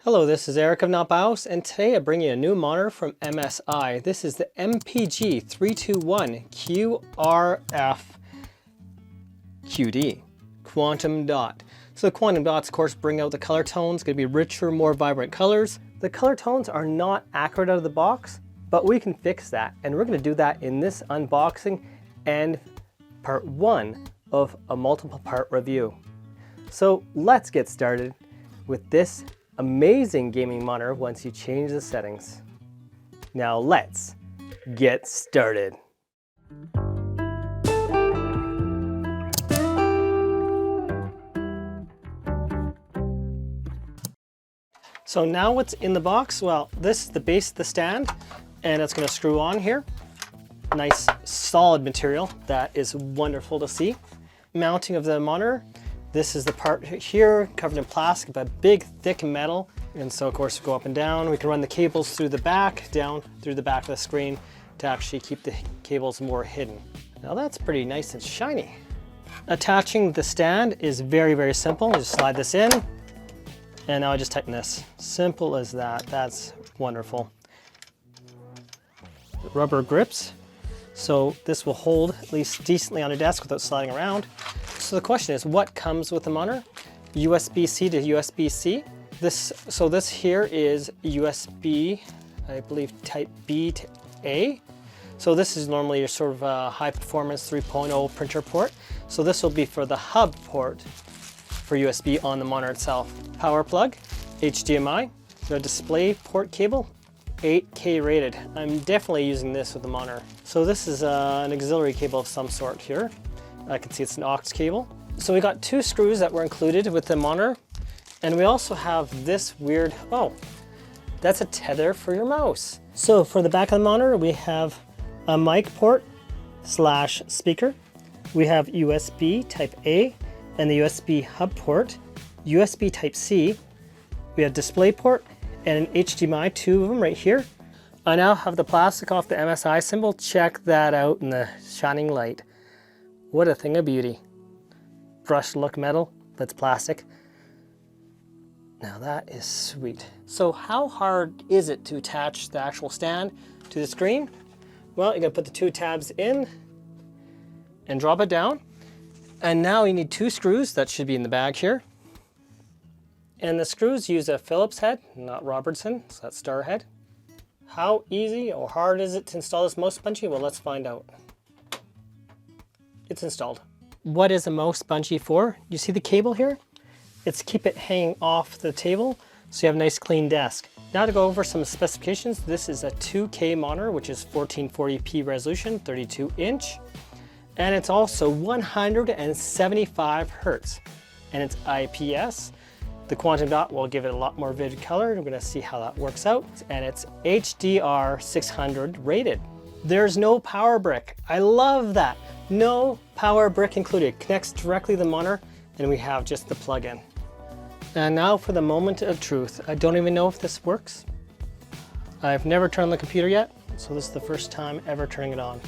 Hello, this is Eric of NotBIOS, and today I bring you a new monitor from MSI. This is the MPG321QRF-QD, Quantum Dot. So the quantum dots, of course, bring out the color tones, going to be richer, more vibrant colors. The color tones are not accurate out of the box, but we can fix that, and we're going to do that in this unboxing and part one of a multiple part review. So let's get started with this amazing gaming monitor once you change the settings. Now let's get started. So now what's in the box? Well, this is the base of the stand, and it's going to screw on here. Nice solid material that is wonderful to see. Mounting of the monitor. This is the part here covered in plastic, but big thick metal. And so of course we go up and down. We can run the cables through the back, down through the back of the screen to actually keep the cables more hidden. Now that's pretty nice and shiny. Attaching the stand is very, very simple. You just slide this in, and now I just tighten this. Simple as that. That's wonderful. Rubber grips. So this will hold at least decently on your desk without sliding around. So the question is, what comes with the monitor? USB-C to USB-C. This here is USB, I believe type B to A. So this is normally your sort of high performance 3.0 printer port. So this will be for the hub port for USB on the monitor itself. Power plug, HDMI, the display port cable, 8K rated. I'm definitely using this with the monitor. So this is an auxiliary cable of some sort here. I can see it's an aux cable. So we got two screws that were included with the monitor. And we also have this weird, oh, that's a tether for your mouse. So for the back of the monitor, we have a mic port slash speaker. We have USB type A and the USB hub port, USB type C. We have display port and an HDMI, two of them right here. I now have the plastic off the MSI symbol. Check that out in the shining light. What a thing of beauty. Brushed look metal, that's plastic. Now that is sweet. So how hard is it to attach the actual stand to the screen? Well, you're gonna put the two tabs in and drop it down. And now you need two screws that should be in the bag here. And the screws use a Phillips head, not Robertson, so that's star head. How easy or hard is it to install this mouse bungee? Well, let's find out. It's installed. What is a mouse bungee for? You see the cable here? It's to keep it hanging off the table so you have a nice clean desk. Now to go over some specifications, this is a 2K monitor, which is 1440p resolution, 32 inch. And it's also 175 Hertz. And it's IPS. The quantum dot will give it a lot more vivid color. We're gonna see how that works out. And it's HDR 600 rated. There's no power brick. I love that. No power brick included. Connects directly to the monitor, and we have just the plug-in. And now for the moment of truth. I don't even know if this works. I've never turned on the computer yet, so this is the first time ever turning it on.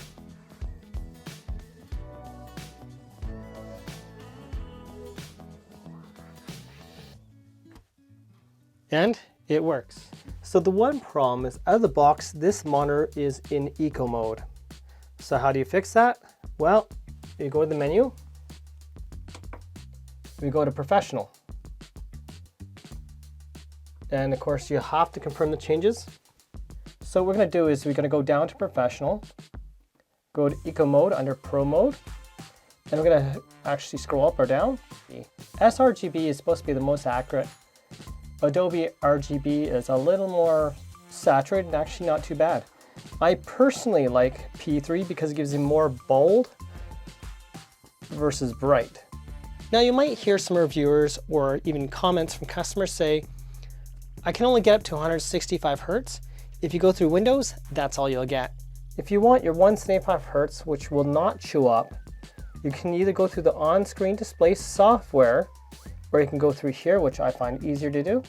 And it works. So the one problem is, out of the box, this monitor is in eco mode. So how do you fix that? Well, you go to the menu, we go to professional. And of course you have to confirm the changes. So what we're gonna do is we're gonna go down to professional, go to eco mode under pro mode, and we're gonna actually scroll up or down. sRGB is supposed to be the most accurate. Adobe RGB is a little more saturated and actually not too bad. I personally like P3 because it gives you more bold versus bright. Now you might hear some reviewers or even comments from customers say, I can only get up to 165 Hertz. If you go through Windows, that's all you'll get. If you want your 175 Hertz, which will not show up, you can either go through the on-screen display software, or you can go through here, which I find easier to do.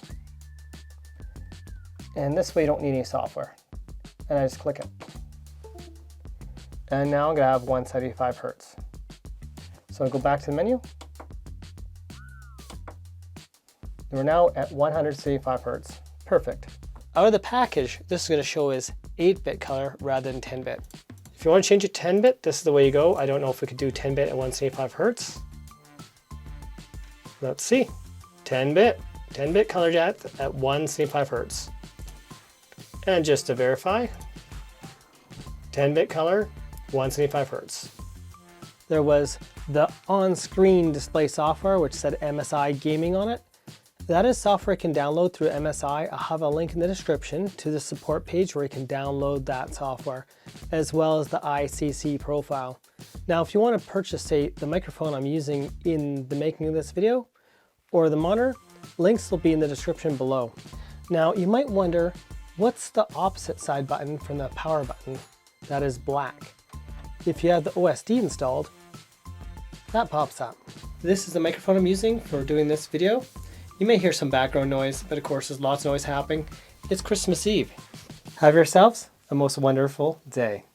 And this way you don't need any software. And I just click it. And now I'm gonna have 175 Hertz. So I go back to the menu. We're now at 175 Hertz. Perfect. Out of the package, this is going to show as 8-bit color rather than 10-bit. If you want to change it to 10-bit, this is the way you go. I don't know if we could do 10-bit at 175 Hertz. Let's see. 10-bit color depth at 175 Hertz. And just to verify, 10-bit color, 175 Hertz. There was the on-screen display software, which said MSI Gaming on it. That is software you can download through MSI. I'll have a link in the description to the support page where you can download that software, as well as the ICC profile. Now, if you want to purchase, say, the microphone I'm using in the making of this video, or the monitor, links will be in the description below. Now, you might wonder, what's the opposite side button from the power button? That is black. If you have the OSD installed, that pops up. This is the microphone I'm using for doing this video. You may hear some background noise, but of course there's lots of noise happening. It's Christmas Eve. Have yourselves a most wonderful day.